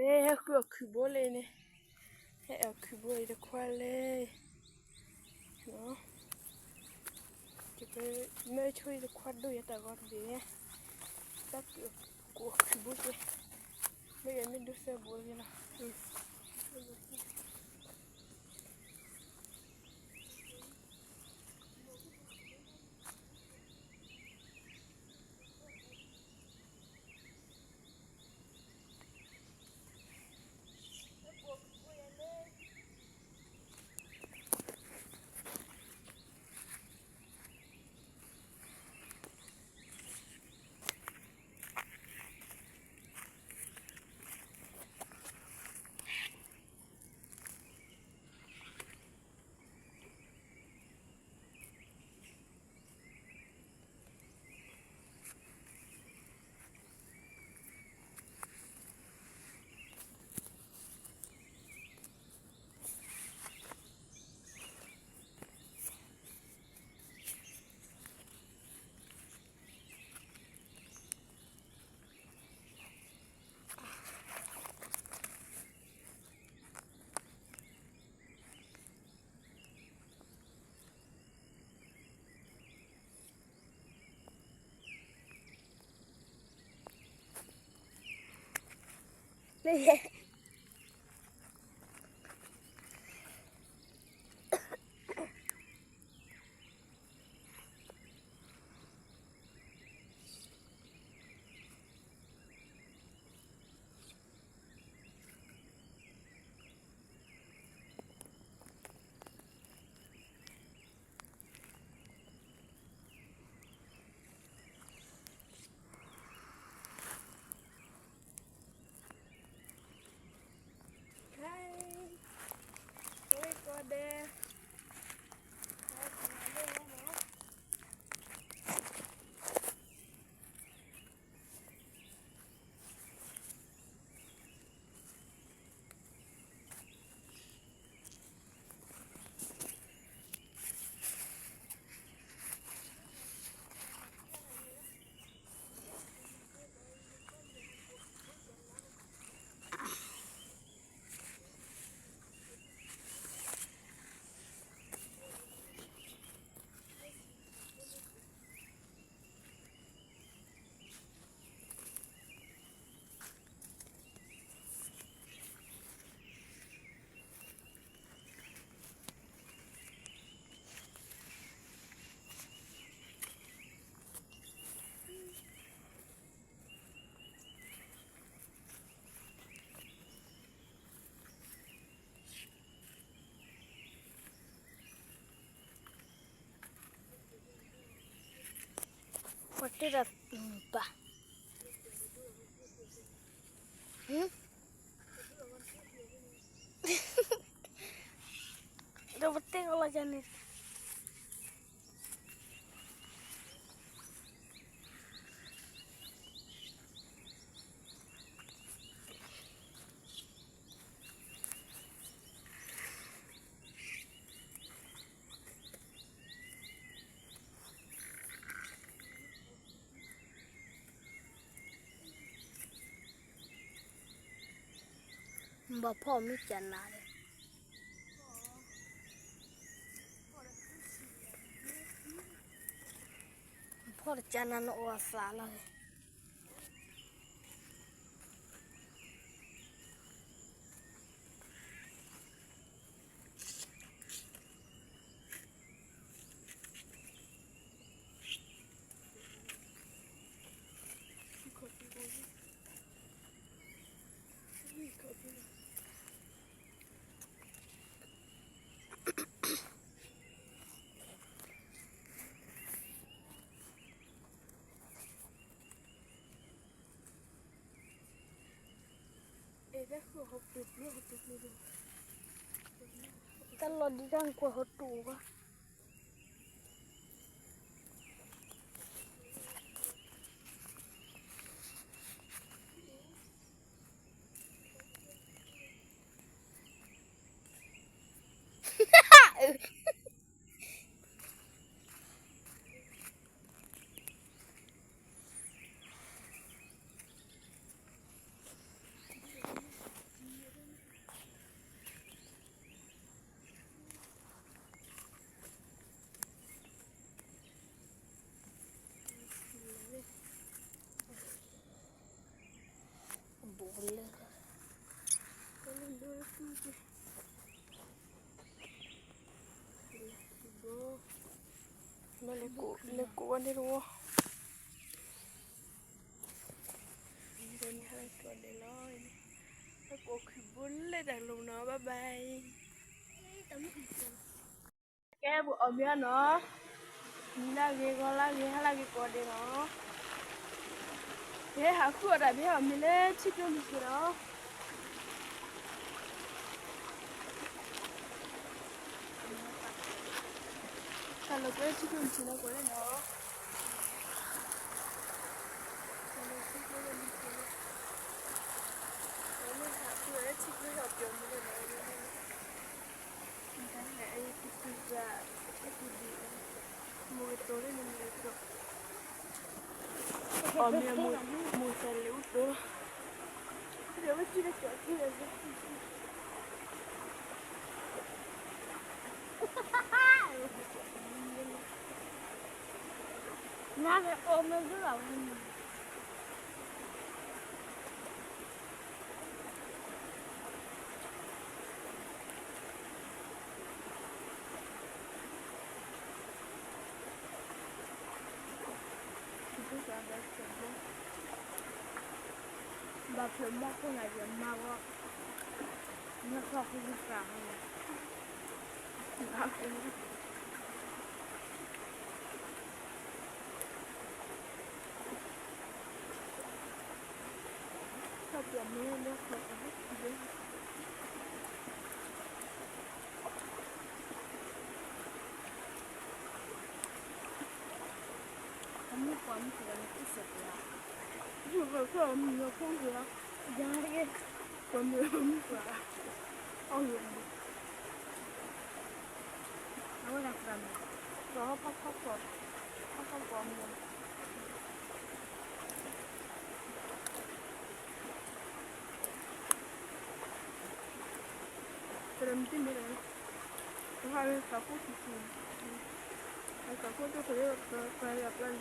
Hey, aku boleh ni. Hey, aku boleh dah kualai. No. Kita mai chui dah kuat do ya tak kuat dia. Tapi aku boleh. Mai ni dah saya boleh na. Ni. Forty dah lupa. Dah betul kalau jenis. Bapak mi channel. Bapak channel no asal lah. Kalau di dalam kuah hotu kah? con đi đúng không? Ini hal itu ada loh ini. Aku boleh dah lu no, bye bye. Cái bộ ở bên nó lagi có lagi có đi nó. Thế hả khu ở đây bây mình lên chích luôn gì đó. Kalau gue chích luôn gì nó có lên nó. Kalau chích luôn gì nó. Nếu hả khu ở chích luôn học trường mình lên nó. Cái này cái ra cái gì mua tối lên mình lấy được. Mẹ mua xe liễu nữa. Nếu mà chỉ là chỗ thì là rất nó phải ôm nó rất là vui. Bà phải móc cái này để mau á. Nó không có gì cả. Sao kiểu mưa nó không có hết gì. Không có gì là cái sợi là. Dù vậy mình không được. Giá cái còn nhiều hơn cả. Ôi giời. Nó có đặc sản. Đó phóc rồi. Phóc còn nhiều. Permíteme ver. Deja ver esta foto. Esta foto se ve para la playa.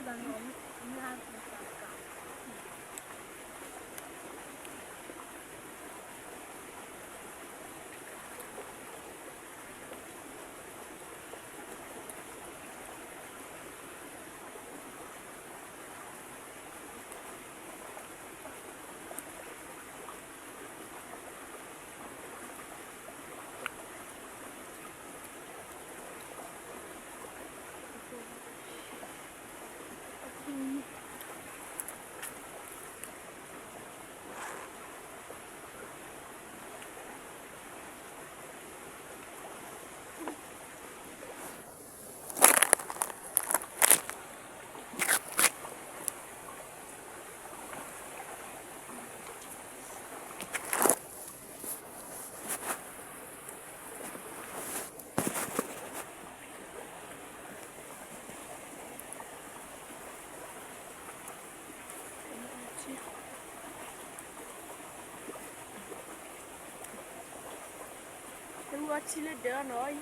là nó nga của cả cả Ua chile đỡ nói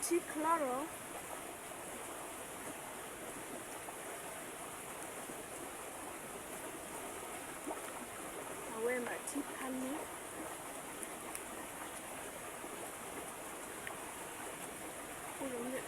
chi claro awe mà chi pani ôi giống vậy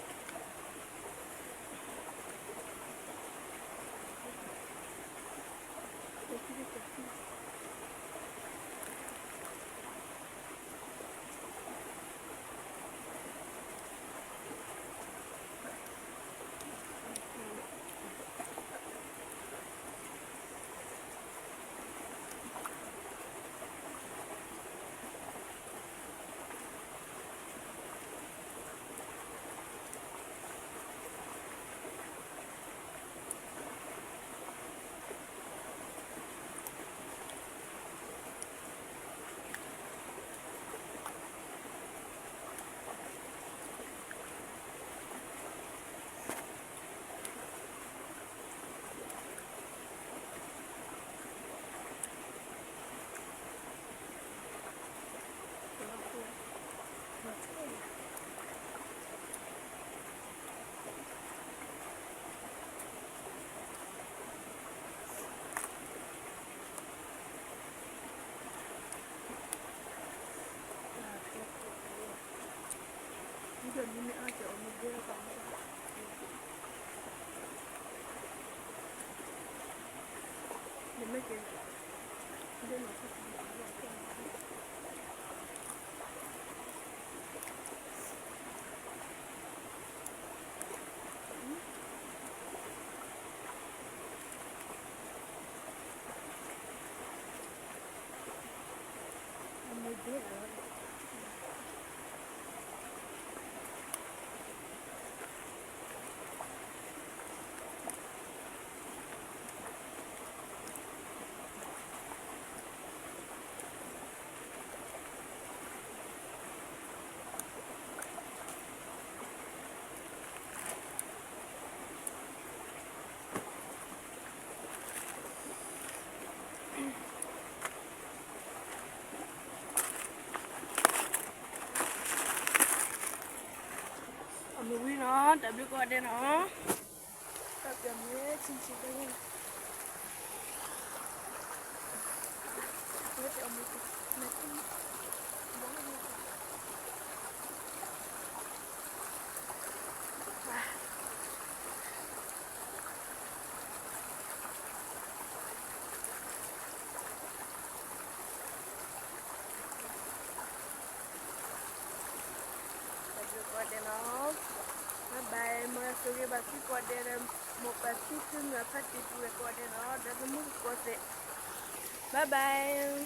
giờ như mẹ ai chở một đứa con để mấy cái đứa nó thích mấy đứa rồi Mùi nó tại biết qua đây nó tập làm nhé xin chị đây nha biết ông biết mẹ cũng muốn ăn tập biết qua đây nó bài mà tôi cái bài qua đây là một bài phim là phát đi qua đây nó đã có một có thể bye bye